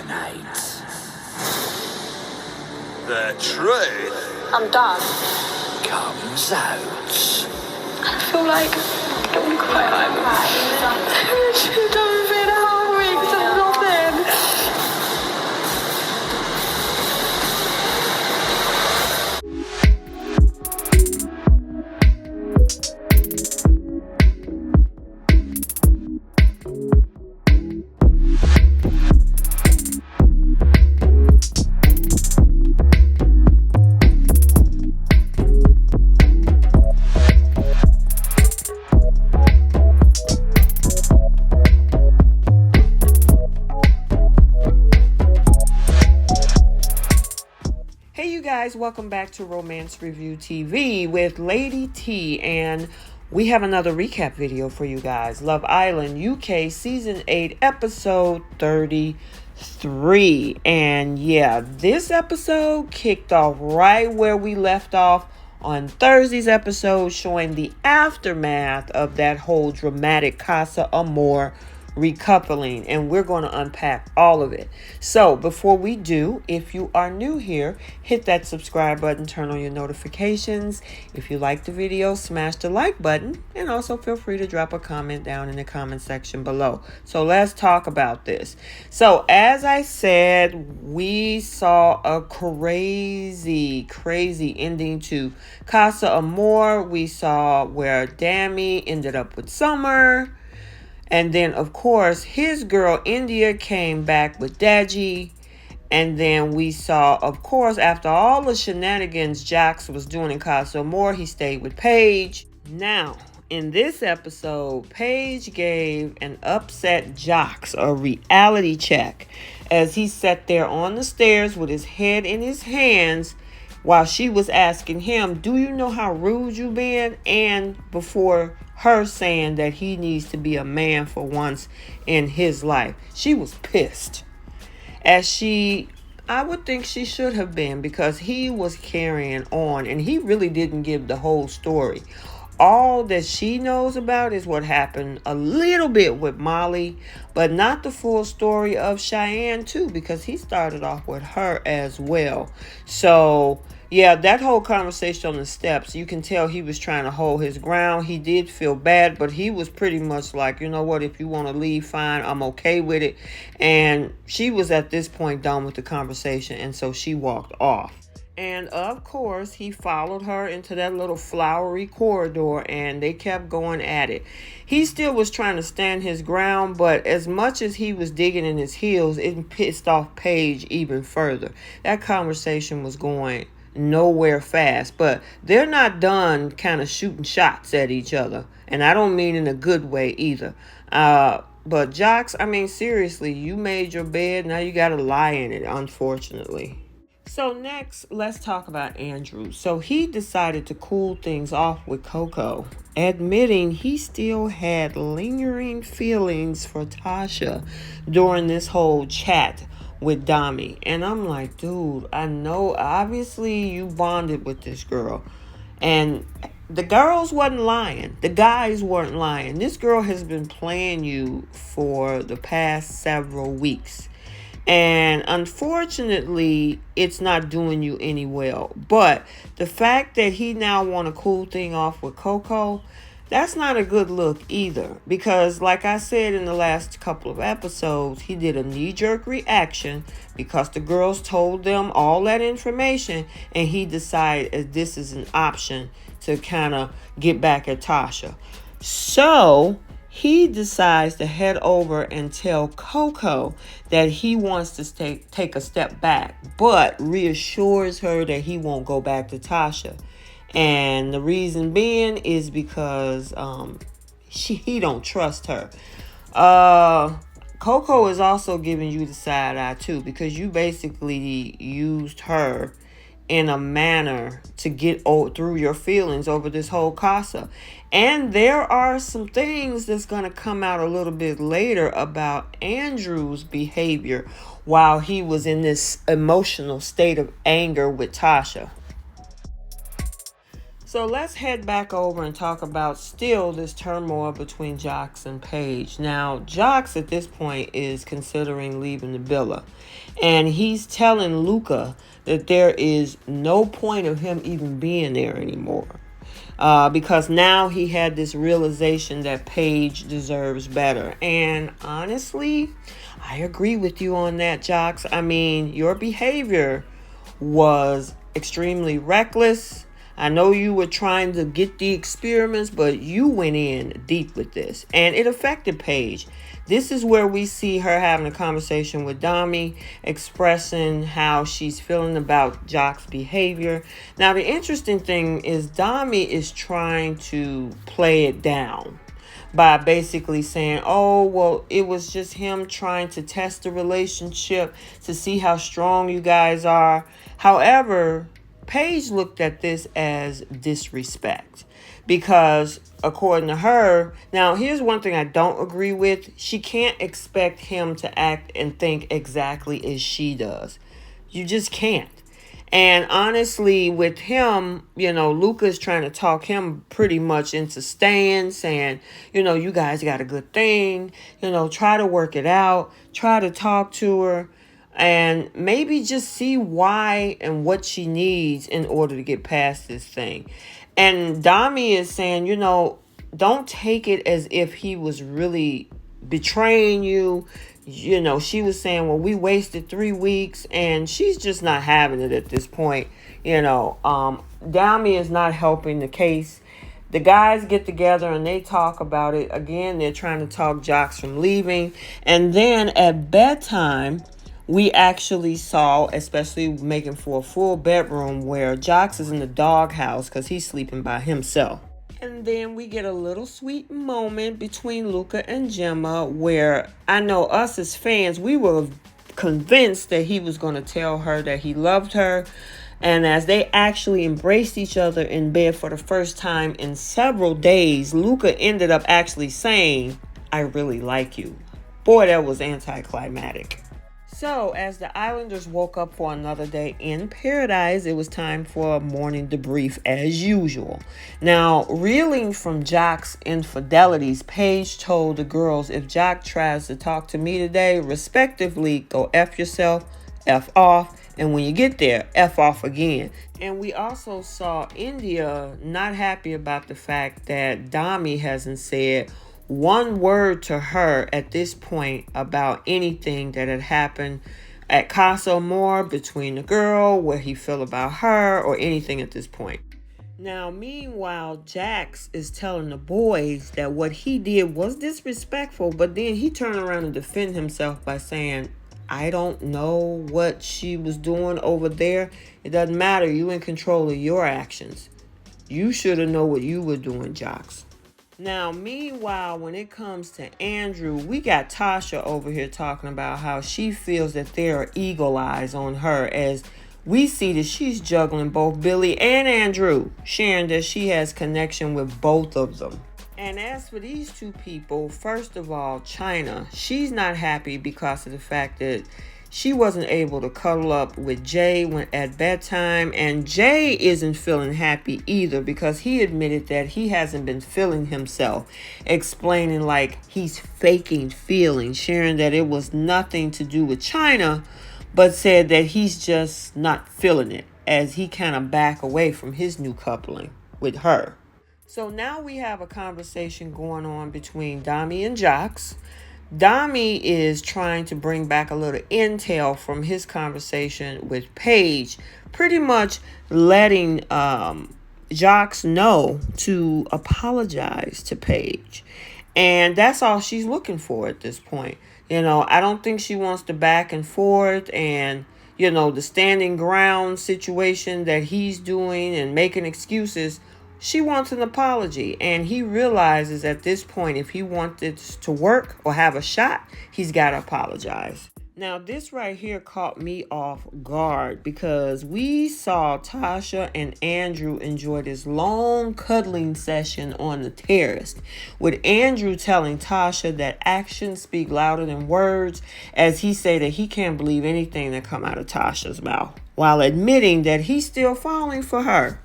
tonight. The truth I'm done. comes out. I feel like I'm quite like she's done been a whole week to nothing. Welcome back to Romance Review TV with Lady T, and we have another recap video for you guys. Love Island UK Season 8 Episode 33. And yeah, this episode kicked off right where we left off on Thursday's episode, showing the aftermath of that whole dramatic Casa Amor recoupling, and we're going to unpack all of it. So before we do, if you are new here, hit that subscribe button, turn on your notifications. If you like the video, smash the like button, and also feel free to drop a comment down in the comment section below. So let's talk about this. So as I said, we saw a crazy ending to Casa Amor. We saw where Dami ended up with Summer. And then, of course, his girl, Indiyah, came back with Daji. And then we saw, of course, after all the shenanigans Jacques was doing in Casa Amor, he stayed with Paige. Now, in this episode, Paige gave an upset Jacques a reality check as he sat there on the stairs with his head in his hands while she was asking him, do you know how rude you been? And before her saying that he needs to be a man for once in his life. She was pissed. I would think she should have been, because he was carrying on and he really didn't give the whole story. All that she knows about is what happened a little bit with Molly, but not the full story of Cheyenne too, because he started off with her as well. So yeah, that whole conversation on the steps, you can tell he was trying to hold his ground. He did feel bad, but he was pretty much like, you know what, if you want to leave, fine, I'm okay with it. And she was at this point done with the conversation, and so she walked off. And of course, he followed her into that little flowery corridor, and they kept going at it. He still was trying to stand his ground, but as much as he was digging in his heels, it pissed off Paige even further. That conversation was going nowhere fast, but they're not done kind of shooting shots at each other, and I don't mean in a good way either. But Jacques, I mean, seriously, you made your bed, now you gotta lie in it, unfortunately. So next, let's talk about Andrew. So he decided to cool things off with Coco, admitting he still had lingering feelings for Tasha during this whole chat with Dami. And I'm like, dude, I know obviously you bonded with this girl, and the girls wasn't lying, the guys weren't lying. This girl has been playing you for the past several weeks, and unfortunately it's not doing you any well. But the fact that he now want to cool thing off with Coco, that's not a good look either, because like I said in the last couple of episodes, he did a knee-jerk reaction because the girls told them all that information, and he decided this is an option to kind of get back at Tasha. So he decides to head over and tell Coco that he wants to take a step back, but reassures her that he won't go back to Tasha. And the reason being is because he don't trust her. Coco is also giving you the side eye too, because you basically used her in a manner to get through your feelings over this whole Casa. And there are some things that's going to come out a little bit later about Andrew's behavior while he was in this emotional state of anger with Tasha. So let's head back over and talk about still this turmoil between Jacques and Paige. Now, Jacques at this point is considering leaving the villa. And he's telling Luca that there is no point of him even being there anymore. Because now he had this realization that Paige deserves better. And honestly, I agree with you on that, Jacques. I mean, your behavior was extremely reckless. I know you were trying to get the experiments, but you went in deep with this. And it affected Paige. This is where we see her having a conversation with Dami, expressing how she's feeling about Jacques' behavior. Now, the interesting thing is Dami is trying to play it down by basically saying, oh, well, it was just him trying to test the relationship to see how strong you guys are. However, Paige looked at this as disrespect because according to her, now here's one thing I don't agree with. She can't expect him to act and think exactly as she does. You just can't. And honestly, with him, Luca's trying to talk him pretty much into staying, saying, you guys got a good thing, try to work it out, try to talk to her. And maybe just see why and what she needs in order to get past this thing. And Dami is saying, don't take it as if he was really betraying you. She was saying, well, we wasted 3 weeks, and she's just not having it at this point. Dami is not helping the case. The guys get together and they talk about it. Again, they're trying to talk Jacques from leaving. And then at bedtime, we actually saw, especially making for a full bedroom, where Jacques is in the doghouse because he's sleeping by himself. And then we get a little sweet moment between Luca and Gemma where I know us as fans, we were convinced that he was going to tell her that he loved her. And as they actually embraced each other in bed for the first time in several days, Luca ended up actually saying, I really like you. Boy, that was anticlimactic. So, as the Islanders woke up for another day in paradise, it was time for a morning debrief as usual. Now, reeling from Jacques' infidelities, Paige told the girls, if Jacques tries to talk to me today, respectively, go F yourself, F off, and when you get there, F off again. And we also saw Indiyah not happy about the fact that Dami hasn't said one word to her at this point about anything that had happened at Casa Amor between the girl, where he felt about her, or anything at this point. Now, meanwhile, Jacques is telling the boys that what he did was disrespectful, but then he turned around and defend himself by saying, I don't know what she was doing over there. It doesn't matter. You in control of your actions. You should have known what you were doing, Jacques. Now, meanwhile, when it comes to Andrew, we got Tasha over here talking about how she feels that there are eagle eyes on her, as we see that she's juggling both Billy and Andrew, sharing that she has connection with both of them. And as for these two people, first of all, China, she's not happy because of the fact that she wasn't able to cuddle up with Jay at bedtime. And Jay isn't feeling happy either because he admitted that he hasn't been feeling himself, explaining like he's faking feelings, sharing that it was nothing to do with China, but said that he's just not feeling it as he kind of back away from his new coupling with her. So now we have a conversation going on between Dami and Jacques. Dami is trying to bring back a little intel from his conversation with Paige, pretty much letting Jacques know to apologize to Paige. And that's all she's looking for at this point. I don't think she wants to back and forth and, the standing ground situation that he's doing and making excuses. She wants an apology, and he realizes at this point, if he wants it to work or have a shot, he's got to apologize. Now, this right here caught me off guard because we saw Tasha and Andrew enjoy this long cuddling session on the terrace, with Andrew telling Tasha that actions speak louder than words, as he said that he can't believe anything that come out of Tasha's mouth, while admitting that he's still falling for her.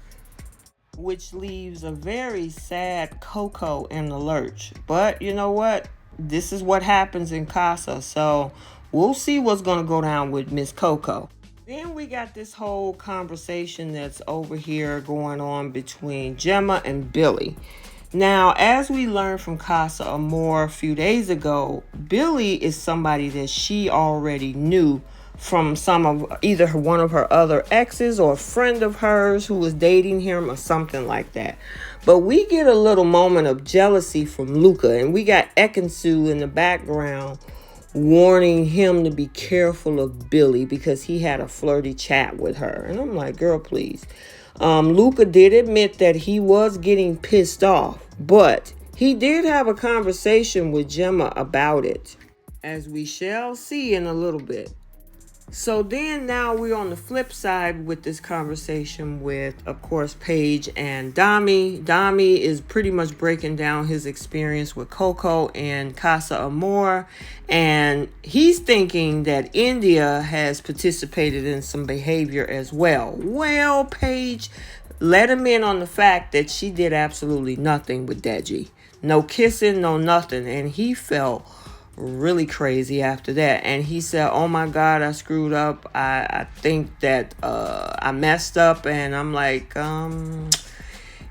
which leaves a very sad Coco in the lurch. But you know what? This is what happens in Casa, so we'll see what's going to go down with Miss Coco. Then we got this whole conversation that's over here going on between Gemma and Billy. Now, as we learned from Casa Amor a few days ago, Billy is somebody that she already knew from either one of her other exes or a friend of hers who was dating him or something like that. But we get a little moment of jealousy from Luca, and we got Ekansu in the background warning him to be careful of Billy because he had a flirty chat with her. And I'm like, girl, please. Luca did admit that he was getting pissed off, but he did have a conversation with Gemma about it, as we shall see in a little bit. So then now we're on the flip side with this conversation with, of course, Paige and Dami. Dami is pretty much breaking down his experience with Coco and Casa Amor. And he's thinking that Indiyah has participated in some behavior as well. Well, Paige let him in on the fact that she did absolutely nothing with Deji. No kissing, no nothing. And he felt really crazy after that, and he said, oh my god, I screwed up. I think that I messed up. And I'm like,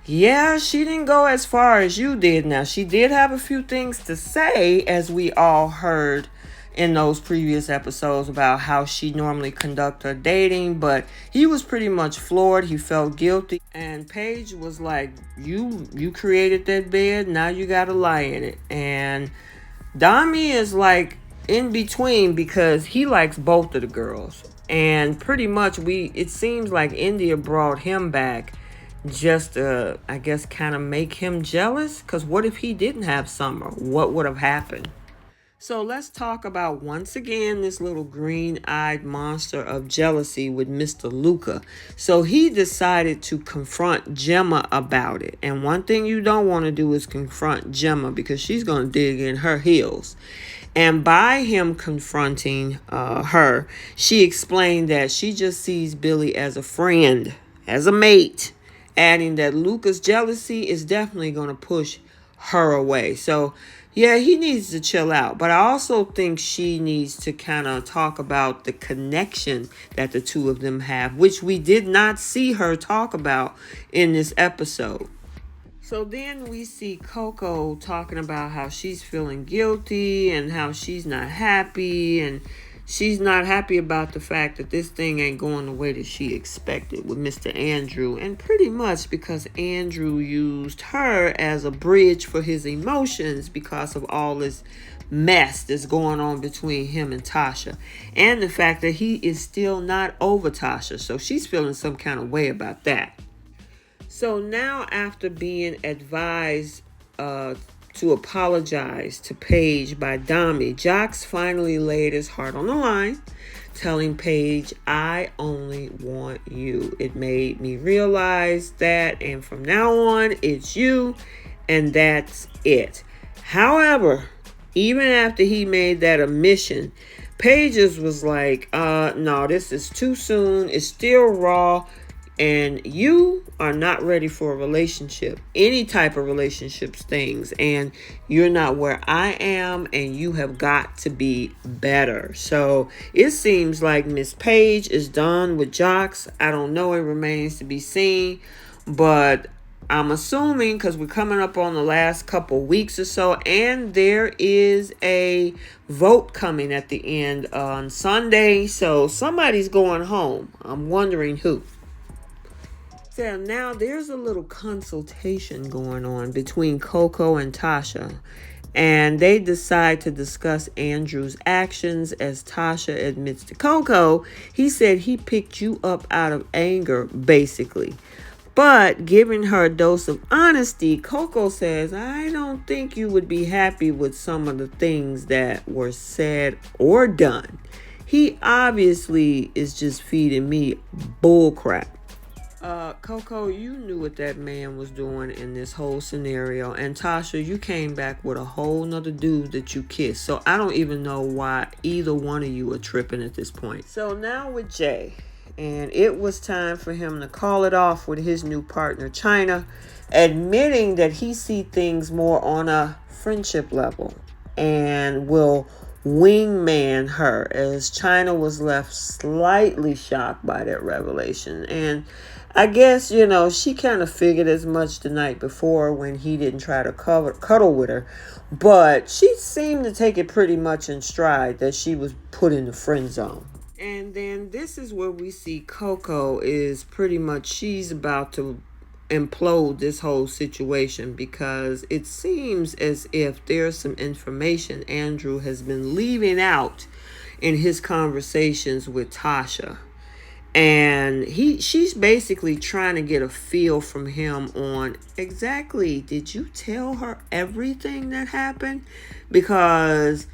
yeah, she didn't go as far as you did. Now, she did have a few things to say, as we all heard in those previous episodes, about how she normally conduct her dating, but he was pretty much floored. He felt guilty, and Paige was like, you created that bed, now you gotta lie in it. And Dami is like in between because he likes both of the girls. And pretty much it seems like Indiyah brought him back just to, I guess, kind of make him jealous. Because what if he didn't have Summer? What would have happened? So let's talk about, once again, this little green-eyed monster of jealousy with Mr. Luca. So he decided to confront Gemma about it. And one thing you don't want to do is confront Gemma, because she's going to dig in her heels. And by him confronting her, she explained that she just sees Billy as a friend, as a mate, adding that Luca's jealousy is definitely going to push her away. So yeah, he needs to chill out. But I also think she needs to kind of talk about the connection that the two of them have, which we did not see her talk about in this episode. So then we see Coco talking about how she's feeling guilty and how she's not happy. And she's not happy about the fact that this thing ain't going the way that she expected with Mr. Andrew. And pretty much because Andrew used her as a bridge for his emotions because of all this mess that's going on between him and Tasha. And the fact that he is still not over Tasha. So she's feeling some kind of way about that. So now, after being advised to apologize to Paige by Dami, Jacques finally laid his heart on the line, telling Paige, I only want you. It made me realize that, and from now on, it's you, and that's it. However, even after he made that admission, Paige was like, no, this is too soon. It's still raw. And you are not ready for a relationship, any type of relationships things. And you're not where I am, and you have got to be better. So it seems like Miss Paige is done with Jacques. I don't know. It remains to be seen. But I'm assuming, because we're coming up on the last couple weeks or so, and there is a vote coming at the end on Sunday. So somebody's going home. I'm wondering who. So now there's a little consultation going on between Coco and Tasha, and they decide to discuss Andrew's actions. As Tasha admits to Coco, he said he picked you up out of anger, basically. But giving her a dose of honesty, Coco says, I don't think you would be happy with some of the things that were said or done. He obviously is just feeding me bullcrap. Coco, you knew what that man was doing in this whole scenario. And Tasha, you came back with a whole nother dude that you kissed. So I don't even know why either one of you are tripping at this point. So now with Jay. And it was time for him to call it off with his new partner, China, admitting that he sees things more on a friendship level and will wingman her, as China was left slightly shocked by that revelation. And I guess, she kind of figured as much the night before when he didn't try to cuddle with her. But she seemed to take it pretty much in stride that she was put in the friend zone. And then this is where we see Coco is pretty much, she's about to implode this whole situation, because it seems as if there's some information Andrew has been leaving out in his conversations with Tasha. And she's basically trying to get a feel from him on exactly, did you tell her everything that happened? Because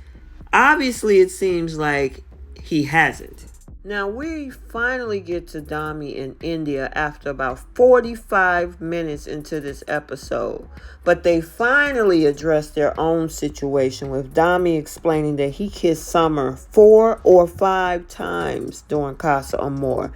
obviously it seems like he hasn't. Now we finally get to Dami and Indiyah after about 45 minutes into this episode. But they finally address their own situation, with Dami explaining that he kissed Summer 4 or 5 times during Casa Amor.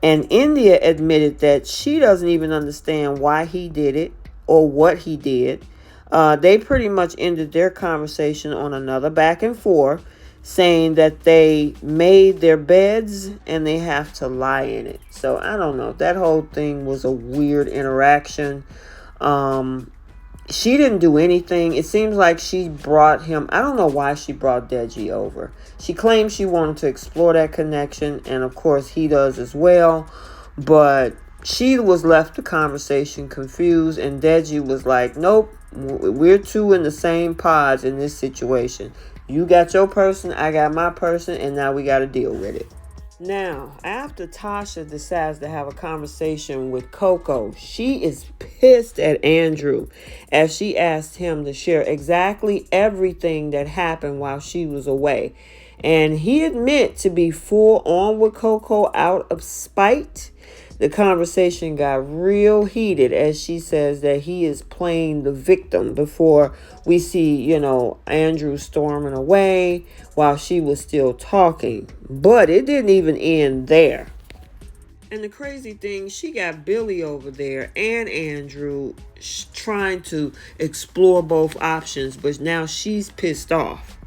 And Indiyah admitted that she doesn't even understand why he did it or what he did. They pretty much ended their conversation on another back and forth, saying that they made their beds and they have to lie in it. So I don't know. That whole thing was a weird interaction. She didn't do anything. It seems like she brought him. I don't know why she brought Deji over. She claimed she wanted to explore that connection, and of course he does as well. But she was left the conversation confused, and Deji was like, nope, we're two in the same pods in this situation. You got your person, I got my person, and now we got to deal with it. Now, after Tasha decides to have a conversation with Coco, she is pissed at Andrew as she asked him to share exactly everything that happened while she was away. And he admit to be full on with Coco out of spite. The conversation got real heated as she says that he is playing the victim before we see, Andrew storming away while she was still talking. But it didn't even end there. And the crazy thing, she got Billy over there and Andrew trying to explore both options, but now she's pissed off.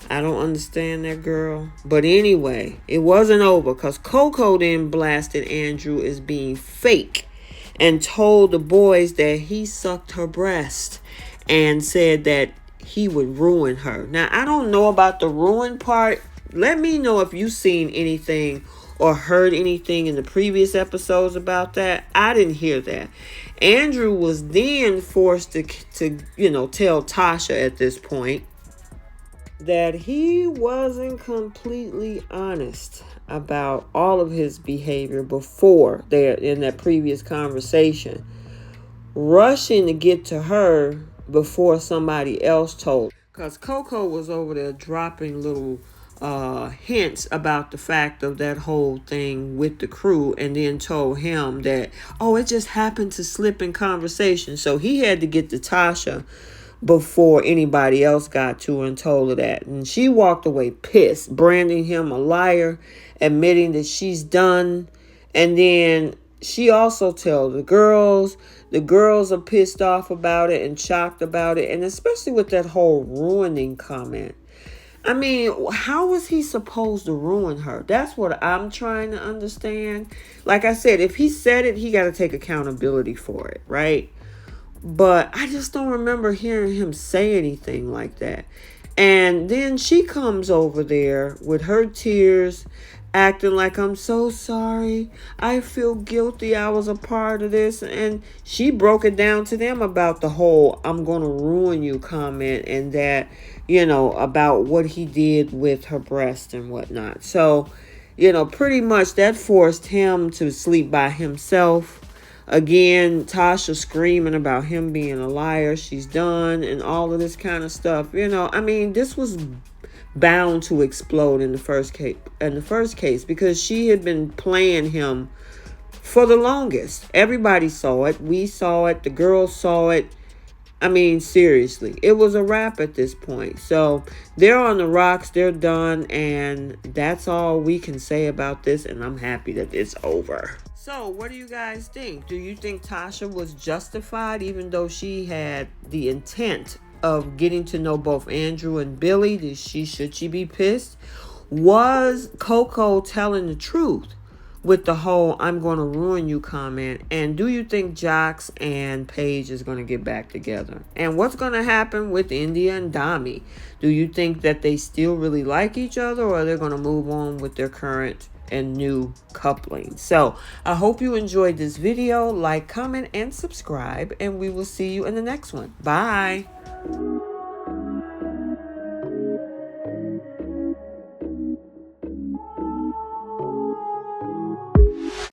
I don't understand that girl. But anyway, it wasn't over, because Coco then blasted Andrew as being fake and told the boys that he sucked her breast and said that he would ruin her. Now, I don't know about the ruin part. Let me know if you've seen anything or heard anything in the previous episodes about that. I didn't hear that. Andrew was then forced to tell Tasha at this point that he wasn't completely honest about all of his behavior before there in that previous conversation, rushing to get to her before somebody else told. Because Coco was over there dropping little hints about the fact of that whole thing with the crew, and then told him that, it just happened to slip in conversation. So he had to get to Tasha before anybody else got to her and told her that. And she walked away pissed, branding him a liar, admitting that she's done. And then she also tells the girls are pissed off about it and shocked about it. And especially with that whole ruining comment. I mean, how was he supposed to ruin her? That's what I'm trying to understand. Like I said, if he said it, he got to take accountability for it, right? But I just don't remember hearing him say anything like that. And then she comes over there with her tears, acting like, I'm so sorry. I feel guilty. I was a part of this. And she broke it down to them about the whole I'm going to ruin you comment, and that, about what he did with her breast and whatnot. So, pretty much that forced him to sleep by himself. Again, Tasha screaming about him being a liar, she's done, and all of this kind of stuff. This was bound to explode in the first case, because she had been playing him for the longest. Everybody saw it. We saw it. The girls saw it. I mean, seriously, it was a wrap at this point. So they're on the rocks, they're done, and that's all we can say about this, and I'm happy that it's over. So what do you guys think? Do you think Tasha was justified, even though she had the intent of getting to know both Andrew and Billy? Should she be pissed? Was Coco telling the truth with the whole "I'm going to ruin you" comment? And do you think Jacques and Paige is going to get back together? And what's going to happen with Indiyah and Dami? Do you think that they still really like each other, or are they going to move on with their current and new coupling? So I hope you enjoyed this video. Like, comment, and subscribe, and we will see you in the next one. Bye.